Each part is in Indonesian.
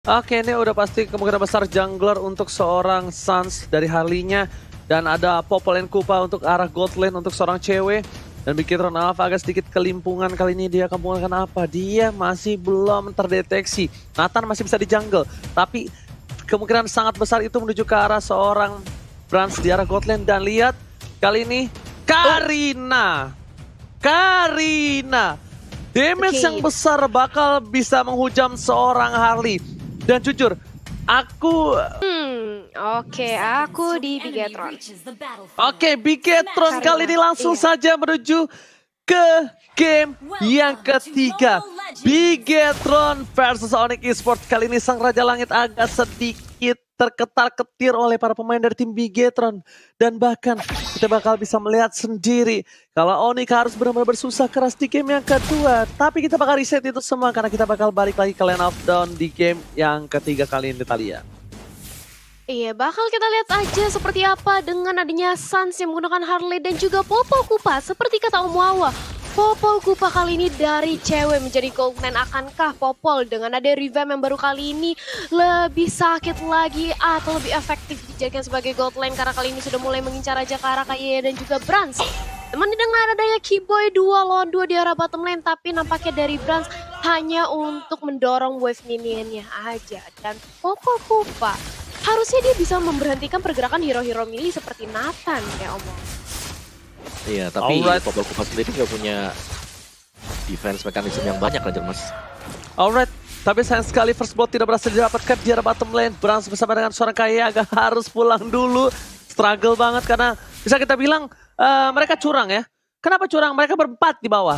Oke, ini udah pasti kemungkinan besar jungler untuk seorang Suns dari Harley-nya. Dan ada Popol and Kupa untuk arah gold lane untuk seorang cewek. Dan Bigitron Alpha agak sedikit kelimpungan kali ini. Dia akan menggunakan apa? Dia masih belum terdeteksi. Nathan masih bisa di jungle. Tapi kemungkinan sangat besar itu menuju ke arah seorang Brans di arah gold lane. Dan lihat kali ini Karina. Damage yang besar bakal bisa menghujam seorang Harley. Dan jujur, aku di Bigetron. Oke, Bigetron kali ini langsung saja menuju ke game yang ketiga. Bigetron versus Onyx Esports. Kali ini Sang Raja Langit agak sedikit terketar-ketir oleh para pemain dari tim Bigetron. Dan bahkan kita bakal bisa melihat sendiri kalau Onyx harus benar-benar bersusah keras di game yang kedua. Tapi kita bakal reset itu semua karena kita bakal balik lagi ke Lane of Dawn di game yang ketiga kali ini, Talia. Iya, bakal kita lihat aja seperti apa dengan adanya Suns yang menggunakan Harley dan juga Popol Kupa. Seperti kata Om Wawa, Popol Kupa kali ini dari cewek menjadi gold lane. Akankah Popol dengan ada revamp yang baru kali ini lebih sakit lagi atau lebih efektif dijadikan sebagai gold lane? Karena kali ini sudah mulai mengincar aja ke arah Kaye dan juga Brans. Teman dengan adanya Keyboy 2 lawan 2 di arah bottom lane, tapi nampaknya dari Brans hanya untuk mendorong wave minionnya aja. Dan Popol Kupa harusnya dia bisa memberhentikan pergerakan hero-hero melee seperti Nathan kayak omong. Iya, tapi Popol Kupa sendiri nggak punya defense mekanisme yang banyak aja, Mas. Alright, tapi sayang sekali first blood tidak berhasil didapatkan di arah bottom lane. Brans bersama dengan seorang Kaye agak harus pulang dulu. Struggle banget karena bisa kita bilang mereka curang ya. Kenapa curang? Mereka berempat di bawah.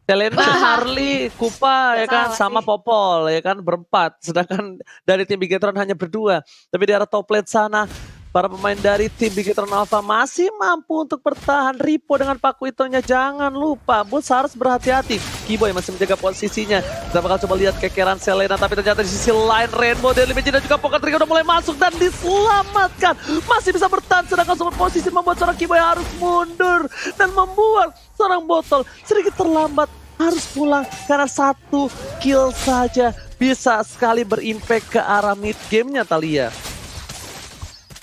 Selena, Harley, Kupa ya kan, sama Popol ya kan, berempat. Sedangkan dari tim Bigetron hanya berdua. Tapi di arah top lane sana, para pemain dari tim Bigetron Alpha masih mampu untuk bertahan. Ripo dengan Paku Itonya, jangan lupa. Boots harus berhati-hati. Keyboy masih menjaga posisinya. Kita bakal coba lihat kekeran Selena. Tapi ternyata di sisi lain Rainbow dari Limit dan juga Poker Trigger udah mulai masuk dan diselamatkan. Masih bisa bertahan sedangkan super posisi membuat seorang Keyboy harus mundur. Dan membuat seorang Botol sedikit terlambat. Harus pulang karena 1 kill saja bisa sekali berimpact ke arah mid gamenya, Talia.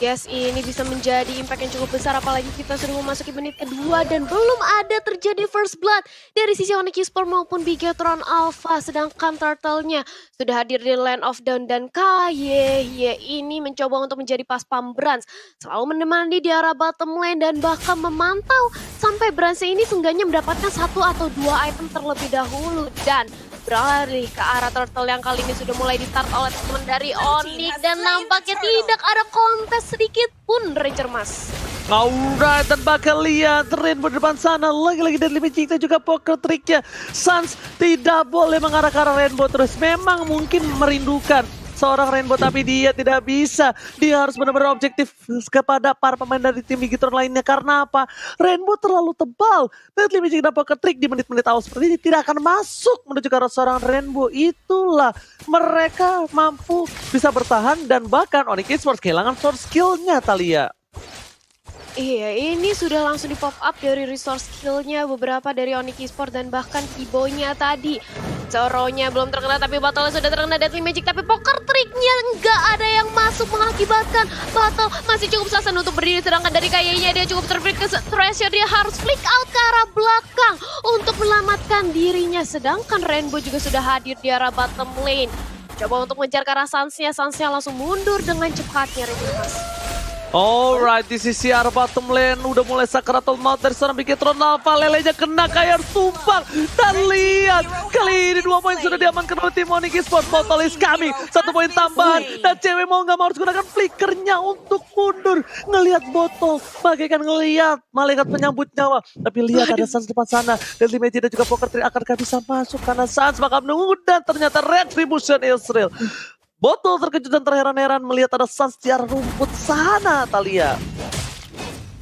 Yes, ini bisa menjadi impact yang cukup besar apalagi kita sudah memasuki menit kedua dan belum ada terjadi first blood dari sisi Onyx Esports maupun Bigetron Alpha. Sedangkan Turtle-nya sudah hadir di Land of Dawn dan Kaye ini mencoba untuk menjadi pas pam Brans. Selalu menemani di arah bottom lane dan bahkan memantau sampai Brans ini seenggaknya mendapatkan 1 atau 2 item terlebih dahulu. Dan beralih ke arah Turtle yang kali ini sudah mulai ditart oleh teman dari Onyx dan nampaknya tidak ada kontes sedikit pun Ranger Mas. Alright, dan bakal lihat Rainbow di depan sana. Lagi-lagi dari Limit kita juga poker triknya. Suns tidak boleh mengarah ke arah Rainbow terus. Memang mungkin merindukan seorang Rainbow tapi dia tidak bisa. Dia harus benar-benar objektif kepada para pemain dari tim Bigetron lainnya. Karena apa? Rainbow terlalu tebal. Dan Limit dan poker trik di menit-menit awal seperti ini tidak akan masuk menuju ke arah seorang Rainbow. Itulah mereka mampu bisa bertahan dan bahkan Onyx Esports kehilangan source skill-nya, Talia. Iya, ini sudah langsung di pop up dari resource skill-nya beberapa dari Onyx Esports dan bahkan Keyboy-nya tadi. Zoro-nya belum terkena tapi Battle sudah terkena Deadly Magic tapi poker triknya nggak ada yang masuk mengakibatkan Battle masih cukup sasan untuk berdiri sedangkan dari Kaye-nya dia cukup terfreak ke Treasure, dia harus flick out ke arah belakang untuk menyelamatkan dirinya sedangkan Rainbow juga sudah hadir di arah bottom lane. Coba untuk mengejar ke arah Suns-nya langsung mundur dengan cepatnya Mas. Alright, di sisi arah bottom lane udah mulai sakaratul maut dari seorang Bigetron Alpha. Lelenya kena Kaye harus tumbang. Dan lihat, kali ini 2 poin sudah diamankan oleh tim Onyx Esports. Botol is coming, 1 poin tambahan. Dan cewek mau nggak mau harus gunakan flickernya untuk mundur. Ngelihat Botol, bagaikan ngelihat malaikat penyambut nyawa. Tapi lihat ada Suns depan sana. Dan Limit dan juga Poker Trick akankah bisa masuk karena Suns bakal menunggu dan ternyata Retribution Israel. Botol terkejut dan terheran-heran melihat ada Suns di arah rumput sana, Talia.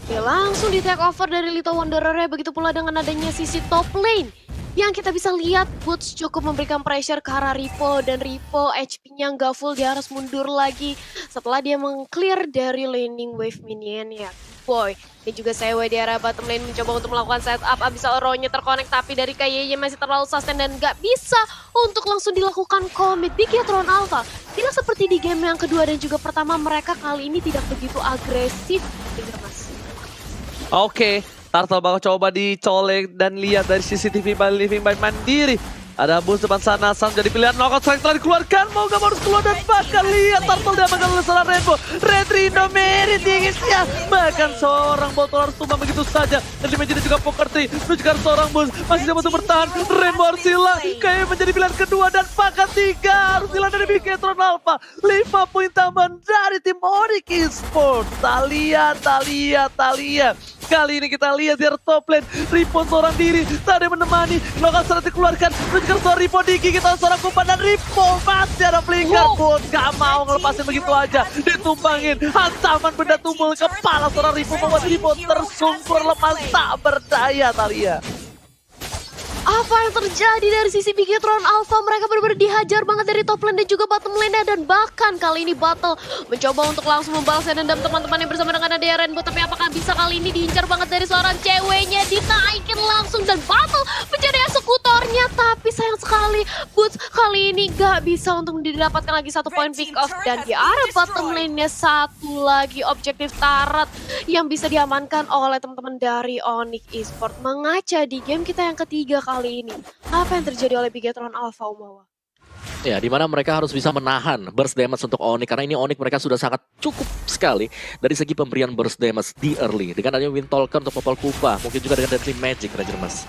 Ya langsung di take over dari Little Wanderer-nya, begitu pula dengan adanya sisi top lane. Yang kita bisa lihat Boots cukup memberikan pressure ke arah Ripo dan Ripo HP-nya nggak full, dia harus mundur lagi setelah dia meng-clear dari laning wave minion ya. Keyboy. Dan juga Sewe di area bottom lane mencoba untuk melakukan setup. Abis Oronya terkonek tapi dari KYY masih terlalu sustain dan nggak bisa untuk langsung dilakukan commit. Bigetron Alpha tidak seperti di game yang kedua dan juga pertama, mereka kali ini tidak begitu agresif. Dengar mas. Oke, Turtle bakal coba dicolek dan lihat dari CCTV by Living by Mandiri. Ada boost depan sana, Sam jadi pilihan knockout strike telah dikeluarkan. Mau gak harus keluar dan bahkan lihat Turtle diamankan oleh seorang Rainbow. Red Rhino merit dingisnya. Bahkan seorang botol harus tumbang begitu saja. Dan di meja juga Poker Tree. Menunjukkan seorang boost masih coba untuk bertahan. Rainbow harus hilang. Kayak menjadi pilihan kedua dan bahkan 3 harus hilang dari Bigetron Alpha. 5 poin tambahan dari tim Onyx Esports. Talia. Kali ini kita lihat di top lane. Ripon seorang diri. Tak ada menemani. Knockout strike dikeluarkan. Menunjukkan seorang Ripo digigit oleh seorang Kumpan dan Ripo masih ada flicker. Pun gak mau ngelepasin begitu aja. Ditumbangin. Hantaman benda tumpul kepala seorang Ripo. Membuat Ripo tersungkur lemas tak berdaya Talia. Apa yang terjadi dari sisi Bigetron Alpha? Mereka benar-benar dihajar banget dari top lane dan juga bottom lane, dan bahkan kali ini Battle mencoba untuk langsung membalas dendam teman-teman yang bersama dengan Nadia Rainbow. Tapi apakah bisa kali ini diincar banget dari seorang ceweknya, dinaikin langsung dan Battle menjadi eksekutornya. Tapi sayang sekali Boots kali ini gak bisa untuk didapatkan lagi 1 poin pick off, dan di area bottom lane-nya satu lagi objektif Tarat yang bisa diamankan oleh teman-teman dari Onyx Esports. Mengaca di game kita yang ketiga kali ini. Apa yang terjadi oleh Bigetron Alpha, Umawa? Ya, di mana mereka harus bisa menahan burst damage untuk Onyx, karena ini Onyx mereka sudah sangat cukup sekali dari segi pemberian burst damage di early. Dengan adanya Wind Talker untuk Popol Kupa, mungkin juga dengan Deadly Magic, Ranger Mas.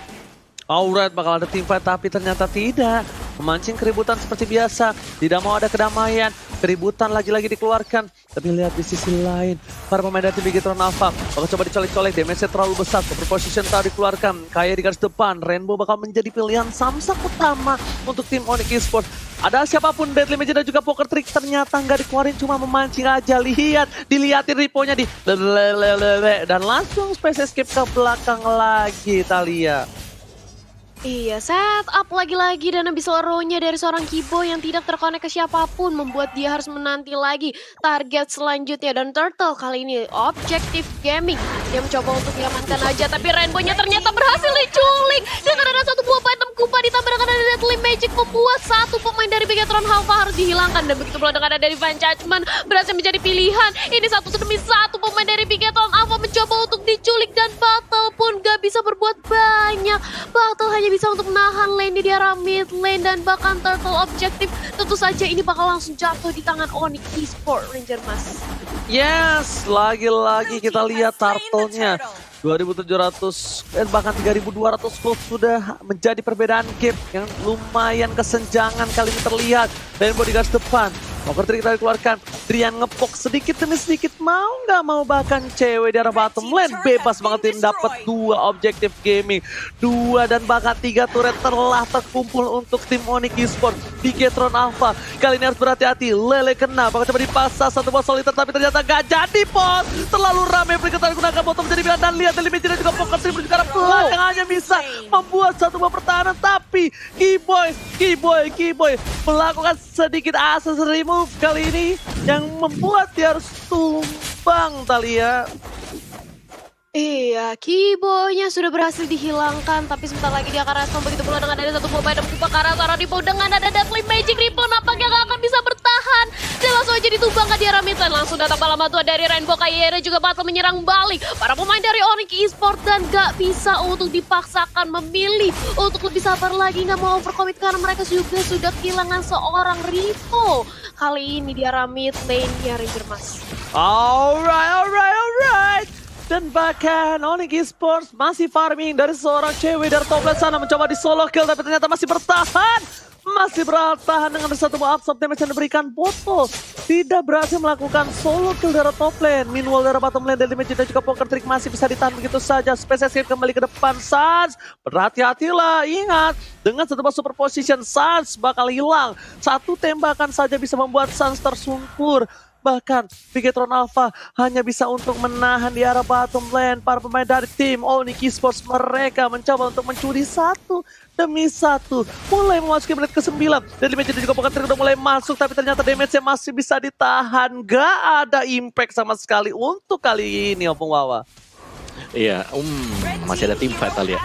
Alright, bakal ada team fight tapi ternyata tidak. Memancing keributan seperti biasa. Tidak mau ada kedamaian. Keributan lagi-lagi dikeluarkan. Tapi lihat di sisi lain, para pemain dari tim Bigetron Alpha bakal coba dicolek-colek. Damage-nya terlalu besar. Super position tak dikeluarkan. Kayak di garis depan, Rainbow bakal menjadi pilihan samsak utama untuk tim Onyx Esports. Ada siapapun, Deadly Magic dan juga Poker Trick ternyata nggak dikeluarin, cuma memancing aja. Dilihatin Riponya di dan langsung space escape ke belakang lagi Talia. Iya, setup lagi-lagi dan habis nya dari seorang Kibo yang tidak terkonek ke siapapun membuat dia harus menanti lagi target selanjutnya. Dan Turtle kali ini objektif gaming. Dia mencoba untuk diamankan aja, tapi Rainbow-nya ternyata berhasil diculik. Dengan ada 1 buah item Kupa ditambah dengan ada Deadly Magic membuat 1 pemain dari Bigetron Alpha harus dihilangkan. Dan begitu pula dengan ada Divine Judgment berhasil menjadi pilihan. Ini 1 demi 1 pemain dari Bigetron Alpha mencoba untuk diculik dan Battle pun gak bisa berbuat banyak. Battle hanya bisa untuk menahan lane di arah mid lane dan bahkan Turtle objektif. Tentu saja ini bakal langsung jatuh di tangan Onyx Esports, Ranger Mas. Yes, lagi-lagi kita lihat Turtle-nya. 2.700 dan bahkan 3.200 gold sudah menjadi perbedaan game yang lumayan kesenjangan kali ini terlihat. Rainbow di garis depan. Poker Trick kita dikeluarkan. Drian ngepok sedikit demi sedikit, mau nggak mau bahkan cewek di arah bottom lane bebas banget tim dapat 2 objektif gaming, 2 dan bahkan 3 turret telah terkumpul untuk tim Onyx Esports. Bigetron Alpha kali ini harus berhati-hati. Lele kena, bakal coba dipasang 1 buah soliter tapi ternyata gak jadi pos. Terlalu ramai perikatan gunakan bottom jadi pilihan dan lihat dari Magic dan juga Poker Trick menuju ke arah belakang hanya bisa membuat 1 buah pertahanan, tapi Keyboy melakukan sedikit access remove kali ini yang membuat dia harus tumbang Talia. Iya, Kiboy-nya sudah berhasil dihilangkan, tapi sebentar lagi dia akan respon. Begitu pula dengan ada 1 buah item Kupa ke arah seorang Ripo dengan ada Deadly Magic. Ripo nampaknya gak akan bisa bertahan dan langsung aja ditumbangkan di arah mid lane. Langsung datang bala bantuan dari Rainbow, Kayera juga Battle menyerang balik para pemain dari Onyx Esports dan gak bisa untuk dipaksakan memilih untuk lebih sabar lagi, gak mau overcommit karena mereka juga sudah kehilangan seorang Ripo kali ini di arah mid lane-nya, Ranger Mas. Alright. Dan bahkan Onyx Esports masih farming dari seorang cewek dari top lane sana, mencoba di solo kill tapi ternyata masih bertahan. Masih bertahan dengan 1 buah absorb damage yang diberikan Botol. Tidak berhasil melakukan solo kill dari top lane. Meanwhile dari bottom lane, Deadly Magic dan juga Poker Trick masih bisa ditahan begitu saja. Space Escape kembali ke depan. Sans, berhati-hatilah, ingat. Dengan 1 buah super position, Sans bakal hilang. 1 tembakan saja bisa membuat Sans tersungkur. Bahkan Bigetron Alpha hanya bisa untuk menahan di arah bottom lane. Para pemain dari tim Onyx Esports mereka mencoba untuk mencuri satu demi satu. Mulai memasuki menit ke-9. Dan damage juga Pocket Trick udah mulai masuk. Tapi ternyata damage-nya masih bisa ditahan. Gak ada impact sama sekali untuk kali ini Opung Wawa. Iya, masih ada tim fight kali ya.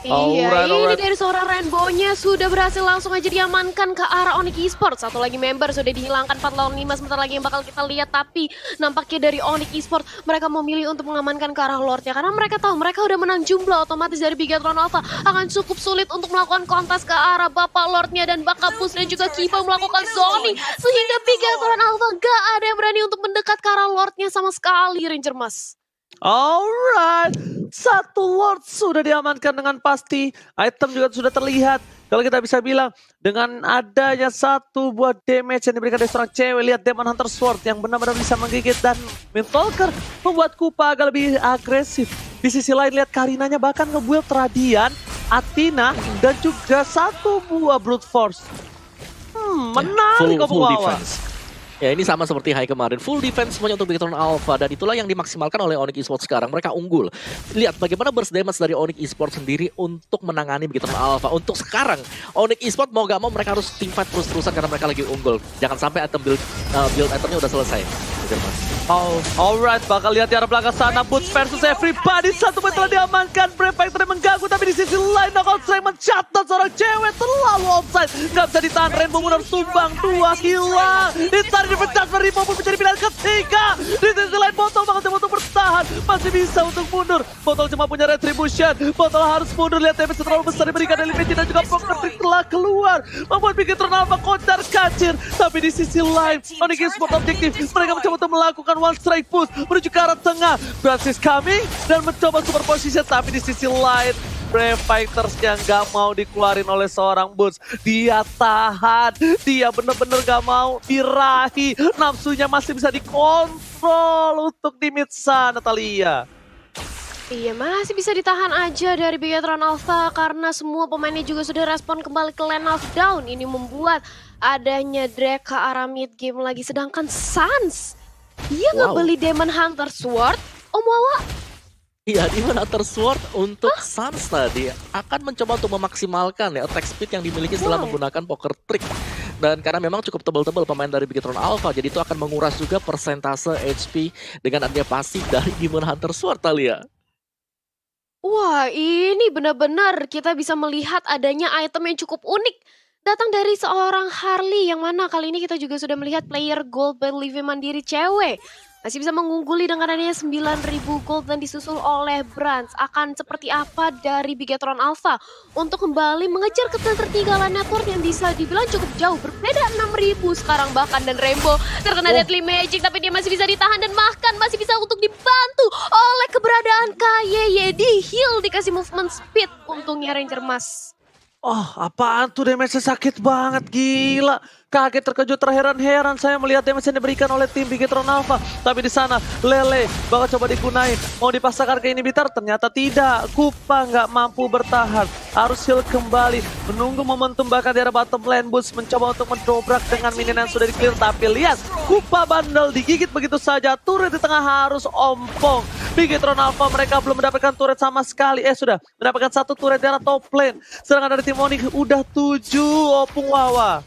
Iya, ini dari seorang Rainbow-nya sudah berhasil langsung aja diamankan ke arah Onyx Esports. Satu lagi member sudah dihilangkan 4 lawan 5 sebentar lagi yang bakal kita lihat. Tapi nampaknya dari Onyx Esports mereka memilih untuk mengamankan ke arah Lord-nya. Karena mereka tahu mereka udah menang jumlah, otomatis dari Bigetron Alpha akan cukup sulit untuk melakukan kontes ke arah Bapak Lord-nya. Dan Bapak Bus dan juga Kiva melakukan zoning. Sehingga Bigetron Alpha gak ada yang berani untuk mendekat ke arah Lord-nya sama sekali, Ranger Mas. Alright, satu Lord sudah diamankan dengan pasti. Item juga sudah terlihat. Kalau kita bisa bilang dengan adanya satu buah damage yang diberikan dari seorang cewek. Lihat Demon Hunter Sword yang benar-benar bisa menggigit. Dan Windtalker membuat Kupa agak lebih agresif. Di sisi lain lihat Karinanya bahkan nge-build Radiant, Athena dan juga satu buah Brute Force. Menarik Full Wawa. defense. Ya ini sama seperti Hai kemarin, full defense semuanya untuk Bigetron Alpha. Dan itulah yang dimaksimalkan oleh Onyx Esports sekarang, mereka unggul. Lihat bagaimana burst damage dari Onyx Esports sendiri untuk menangani Bigetron Alpha. Untuk sekarang, Onyx Esports mau gak mau mereka harus teamfight terus-terusan karena mereka lagi unggul. Jangan sampai item build itemnya udah selesai. Oh, alright, bakal lihat di arah belakang sana. Boots versus everybody. Satu point telah diamankan. Brave Factory mengganggu, tapi di sisi lain Knockout Strike mencatat seorang cewek terlalu offside. Gak bisa ditahan, Rainbow Munar tumbang. 2 hilang. Ditarik dipecah, Rainbow pun menjadi pilihan ketiga. Di sisi lain Botol bakal coba untuk bertahan. Masih bisa untuk mundur. Botol cuma punya Retribution. Botol harus mundur. Lihat damage terlalu besar diberikan dari Legend dan juga Pocket Trick telah keluar. Membuat Bigetron Alpha kocar kacir. Tapi di sisi lain, Onyx Esports objektif. Mereka mencoba untuk melakukan one strike push menuju ke arah tengah. Francis coming dan mencoba super position, tapi di sisi lain Brave Fighters yang gak mau dikeluarin oleh seorang Boots. Dia tahan, dia bener-bener gak mau dirahi. Nafsunya masih bisa dikontrol untuk di mid sana, Natalia. Iya, masih bisa ditahan aja dari Bigetron Alpha karena semua pemainnya juga sudah respon kembali ke lane of down. Ini membuat adanya drag ke arah mid game lagi. Sedangkan Sans, dia ngebeli Demon Hunter Sword, Om Wawa. Iya, Demon Hunter Sword untuk Sans tadi akan mencoba untuk memaksimalkan ya attack speed yang dimiliki setelah menggunakan Poker Trick. Dan karena memang cukup tebal-tebal pemain dari Bigetron Alpha, jadi itu akan menguras juga persentase HP dengan adanya pasif dari Demon Hunter Sword, Talia. Wah, ini benar-benar kita bisa melihat adanya item yang cukup unik. Datang dari seorang Harley, yang mana kali ini kita juga sudah melihat player gold by Living Mandiri cewek. Masih bisa mengungguli dengan adanya 9.000 gold dan disusul oleh Brands. Akan seperti apa dari Bigetron Alpha untuk kembali mengejar ketertinggalan network yang bisa dibilang cukup jauh. Berbeda 6.000 sekarang bahkan, dan Rainbow terkena Deadly Magic tapi dia masih bisa ditahan dan bahkan masih bisa untuk dibantu oleh keberadaan KYY. Di heal, dikasih movement speed untungnya Ranger Mas. Oh, apaan tuh damage-nya sakit banget, gila. Kaget, terkejut, terheran-heran saya melihat damage yang diberikan oleh tim Bigetron Alpha. Tapi di sana Lele bakal coba digunain. Mau dipaksakan ke inhibitor, ternyata tidak. Kupa nggak mampu bertahan. Harus heal kembali. Menunggu momentum bahkan di arah bottom lane. Boots mencoba untuk mendobrak dengan minion yang sudah di-clear. Tapi lihat, Kupa bandel digigit begitu saja. Turret di tengah harus ompong. Bigetron Alpha mereka belum mendapatkan turret sama sekali. Sudah mendapatkan satu turret di arah top lane. Sedangkan dari tim Onyx udah 7, Opung Wawa.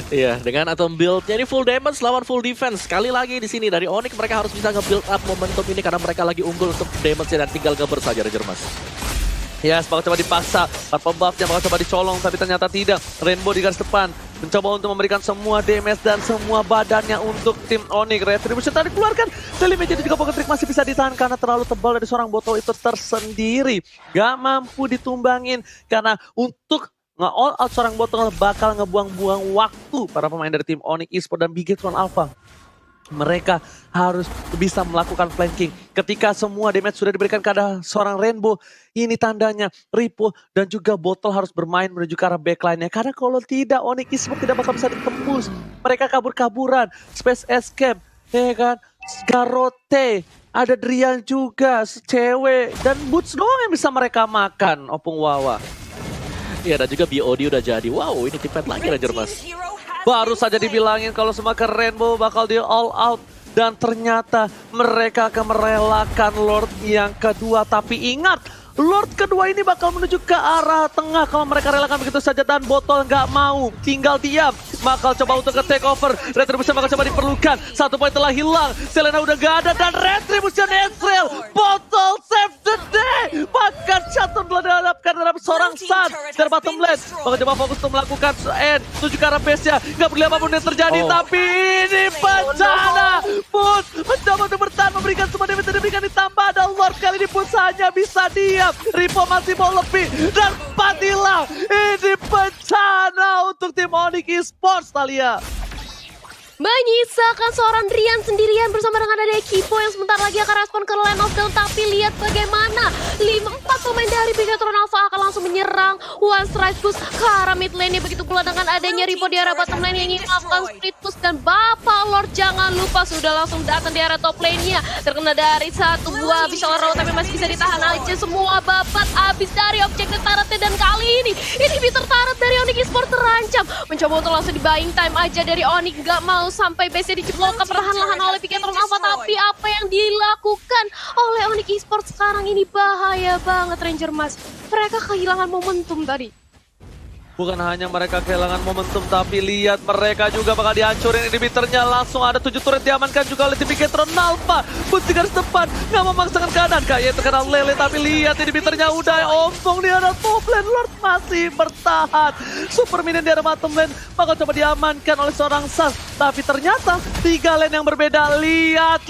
Iya, dengan atom build-nya ini full damage lawan full defense. Sekali lagi di sini dari Onyx mereka harus bisa nge-build up momentum ini karena mereka lagi unggul untuk damage-nya dan tinggal ngeber saja Ranger Mas. Yes, bakal coba dipaksa. Tanpa buff-nya bakal coba dicolong tapi ternyata tidak. Rainbow di garis depan mencoba untuk memberikan semua damage dan semua badannya untuk tim Onyx. Retribution tadi keluarkan. Daily Magic juga Pocket Trick masih bisa ditahan karena terlalu tebal dari seorang botol itu tersendiri. Gak mampu ditumbangin karena untuk nge-all out seorang botol bakal ngebuang-buang waktu para pemain dari tim Onyx Esports dan Bigetron Alpha. Mereka harus bisa melakukan flanking. Ketika semua damage sudah diberikan kepada seorang Rainbow, ini tandanya Ripo dan juga Botol harus bermain menuju ke arah backline-nya. Karena kalau tidak, Onyx Esports tidak bakal bisa ditembus. Mereka kabur-kaburan, Space Escape, ya kan, Garote, ada Drian juga, cewek, dan Boots doang yang bisa mereka makan, Opung Wawa. Iya, dan juga BOD udah jadi. Wow, ini tim fight lagi Ranger Mas. Baru saja dibilangin kalau semakin Rainbow bakal di all out. Dan ternyata mereka akan merelakan Lord yang kedua. Tapi ingat, Lord kedua ini bakal menuju ke arah tengah kalau mereka relakan begitu saja dan botol nggak mau, tinggal diam. Bakal coba untuk ke take over, Retribution bakal coba diperlukan. 1 poin telah hilang, Selena udah gak ada dan Retribution Ezreal, botol save the day. Bahkan Shutdown telah dihadapkan dalam seorang Sun dari bottom lane. Bakal coba fokus untuk melakukan end, tuju ke arah base-nya. Gak peduli apapun yang terjadi, tapi ini bencana. Put mencoba untuk bertahan, memberikan semua damage yang diberikan ditambah ada Lord. Kali ini Put hanya bisa diam. Ripo masih mau lebih dan Patila ini bencana untuk tim Onyx Esports, Thalia. Menyisakan seorang Rian sendirian bersama dengan adanya Kipo yang sebentar lagi akan respon ke Land of Dawn. Tapi lihat bagaimana 4 pemain dari Bigatron Alpha akan langsung menyerang One Strike Push ke arah mid lane. Begitu pula dengan adanya Ripo di arah bottom lane yang ingin melakukan split push. Dan Bapak Lord jangan lupa sudah langsung datang di arah top lane-nya. Terkena dari 1 buah Visual Arrow tapi masih bisa ditahan aja. Semua babat habis dari objektif Taratnya. Dan kali ini inhibitor Tarat dari Onyx Esports terancam. Mencoba untuk langsung di buying time aja dari Onyx, gak mau sampai base-nya dijeblokkan perlahan-lahan oleh Bigatron Alpha. Tapi apa yang dilakukan oleh Onyx Esports sekarang ini bahaya banget, Ranger Mas. Mereka kehilangan momentum tadi. Bukan hanya mereka kehilangan momentum, tapi lihat mereka juga bakal dihancurin inhibitornya. Langsung ada 7 turret diamankan juga oleh tim Bigatron Alpha. Putih garis depan, nggak memaksakan keadaan. Kayak terkena Lele, tapi lihat inhibitornya udah ompong di arah top lane. Lord masih bertahan. Super minion di arah bottom lane bakal coba diamankan oleh seorang Sans. Tapi ternyata 3 lane yang berbeda. Lihat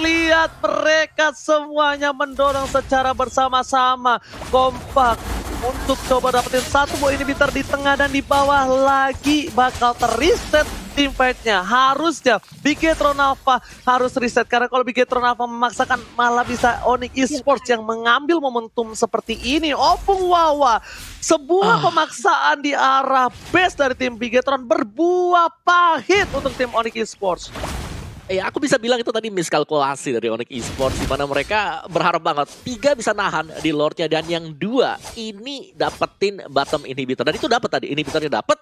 mereka semuanya mendorong secara bersama-sama. Kompak. Untuk coba dapetin 1 buah inhibitor di tengah dan di bawah lagi bakal terreset team fight-nya. Harusnya Bigatron Alpha harus reset karena kalau Bigatron Alpha memaksakan malah bisa Onyx Esports yang mengambil momentum seperti ini. Opung Wawa, sebuah pemaksaan di arah base dari tim Bigatron berbuah pahit untuk tim Onyx Esports. Aku bisa bilang itu tadi miskalkulasi dari Onyx Esports, di mana mereka berharap banget 3 bisa nahan di Lordnya dan yang 2 ini dapetin bottom inhibitor. Dan itu dapat tadi, inhibitornya dapat,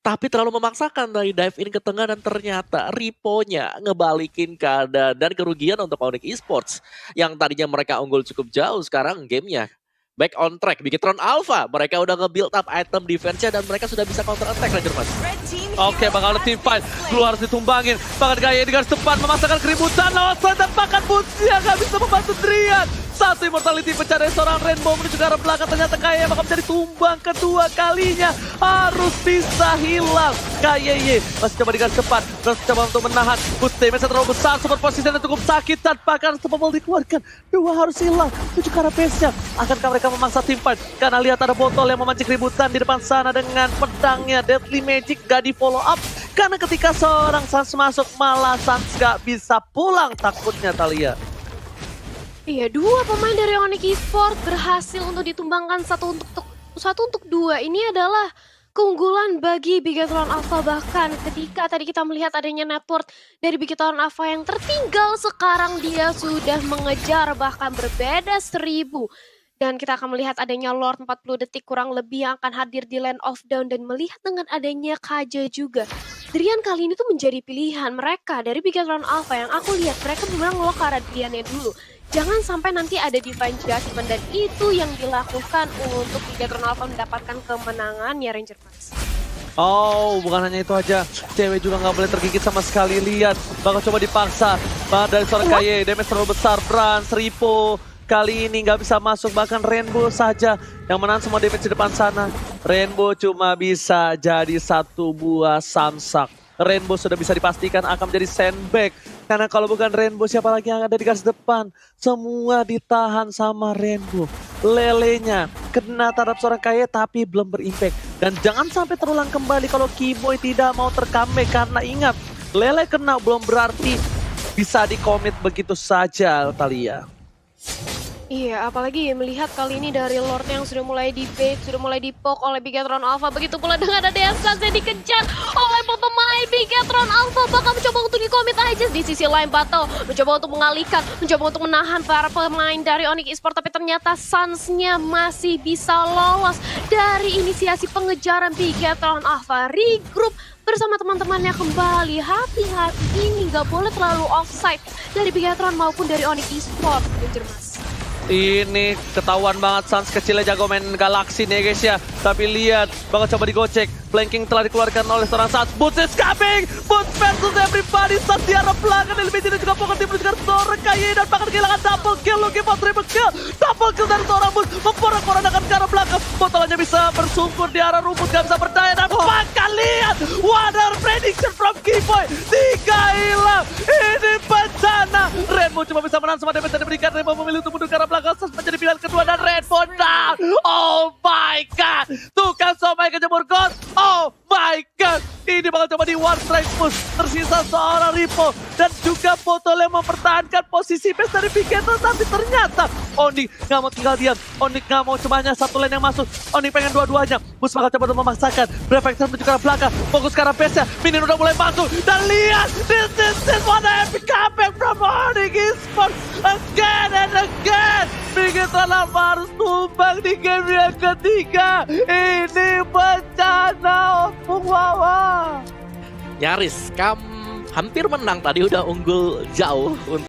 tapi terlalu memaksakan dari dive in ke tengah dan ternyata Riponya ngebalikin keadaan dan kerugian untuk Onyx Esports. Yang tadinya mereka unggul cukup jauh, sekarang gamenya back on track. Bigatron Alpha, mereka udah nge-build up item defense-nya dan mereka sudah bisa counter attack, Ranger Mas. Oke, bakal ada team fight. Blue harus ditumbangin. Bahkan Gaia di garis depan memaksakan keributan. Lawan dan bahkan Bunsia gak bisa membantu Drian. 1 immortality pecah dari seorang Rainbow menuju ke arah belakang. Ternyata Gaia bakal menjadi tumbang kedua kalinya. Harus bisa hilang. Gaia masih coba di garis depan. Terus coba untuk menahan. Boost damage terlalu besar. Super positionnya cukup sakit. Dan bahkan sebabel dikeluarkan. 2 harus hilang. Menuju ke arah base-nya. Akankah mereka memaksa team fight? Karena lihat ada botol yang memancing keributan di depan sana dengan pedangnya. Deadly Magic gak di follow up. Karena ketika seorang Sans masuk malah Sans gak bisa pulang takutnya, Thalia. Iya, 2 pemain dari Onyx Esports berhasil untuk ditumbangkan satu untuk 2. Ini adalah keunggulan bagi Bigatron Alpha. Bahkan ketika tadi kita melihat adanya network dari Bigatron Alpha yang tertinggal, sekarang dia sudah mengejar bahkan berbeda 1000. Dan kita akan melihat adanya Lord 40 detik kurang lebih yang akan hadir di Land of Dawn. Dan melihat dengan adanya Kaja juga. Drian kali ini tuh menjadi pilihan mereka dari Bigatron Alpha. Yang aku lihat mereka benar ngelok ke arah Driannya dulu. Jangan sampai nanti ada Divine Judgment. Dan itu yang dilakukan untuk Bigatron Alpha mendapatkan kemenangan ya, Ranger Max. Oh, bukan hanya itu aja. Cewek juga nggak boleh tergigit sama sekali. Lihat, bakal coba dipaksa. Banget dari seorang Kaye, damage terlalu besar. Brans, Ripo. Kali ini nggak bisa masuk, bahkan Rainbow saja yang menahan semua damage di depan sana. Rainbow cuma bisa jadi 1 buah samsak. Rainbow sudah bisa dipastikan akan menjadi sandbag. Karena kalau bukan Rainbow, siapa lagi yang ada di garis depan? Semua ditahan sama Rainbow. Lelenya kena terhadap seorang Kaye tapi belum berimpact. Dan jangan sampai terulang kembali kalau Keyboy tidak mau tercomeback. Karena ingat, Lele kena belum berarti bisa dikomit begitu saja, Thalia. Iya, apalagi melihat kali ini dari Lord yang sudah mulai di-bait, sudah mulai di-poke oleh Bigatron Alpha. Begitu pula dengan ada Sans yang dikejar oleh pemain Bigatron Alpha. Bakal mencoba untuk di-commit aja di sisi lain. Battle mencoba untuk mengalihkan, mencoba untuk menahan para pemain dari Onyx Esports. Tapi ternyata Sans-nya masih bisa lolos dari inisiasi pengejaran Bigatron Alpha. Regroup bersama teman-temannya kembali. Hati-hati, ini nggak boleh terlalu offside dari Bigetron maupun dari Onyx Esports, Ranger Mas. Ini ketahuan banget Sans kecilnya jago main Galaxy nih guys ya. Tapi lihat, bakal coba digocek. Flanking telah dikeluarkan oleh seorang Sans. Boots is coming! Boots versus everybody. Sans diarah belakang. Eliminasi dan juga Poker Team juga seorang Kaye. Dan bahkan kehilangan double kill. Lucky for triple kill. Double kill dari seorang Boots. Memporak-porandakan ke arah belakang. Botolnya bisa bersungkur di arah rumput. Gak bisa berdaya. Dan bahkan lihat. Water prediction from Keyboy. 3 hilang. Ini bencana. Rainbow cuma bisa menahan sama damage yang diberikan. Rainbow memilih untuk mundur ke arah belakang. Sans menjadi pilihan kedua dan Rainbow down. Oh my god. Tukang somai kejemur ghost. Oh my god. Ini bakal coba di one strike push. Tersisa seorang Ripple. Dan juga Botol yang mempertahankan posisi base dari Bigetron. Tapi ternyata Onyx gak mau tinggal diam. Onyx gak mau cuma hanya satu lane yang masuk. Onyx pengen dua-duanya. Bus bakal coba untuk memaksakan. Reflection menuju ke arah belakang. Fokus ke arah base-nya. Minion udah mulai masuk. Dan lihat. This is what I epic comeback from Onyx Esports. Again and again. Bigetron harus tumbang di game yang ketiga. Ini bencana Opung Wawa. Nyaris, hampir menang tadi udah unggul jauh.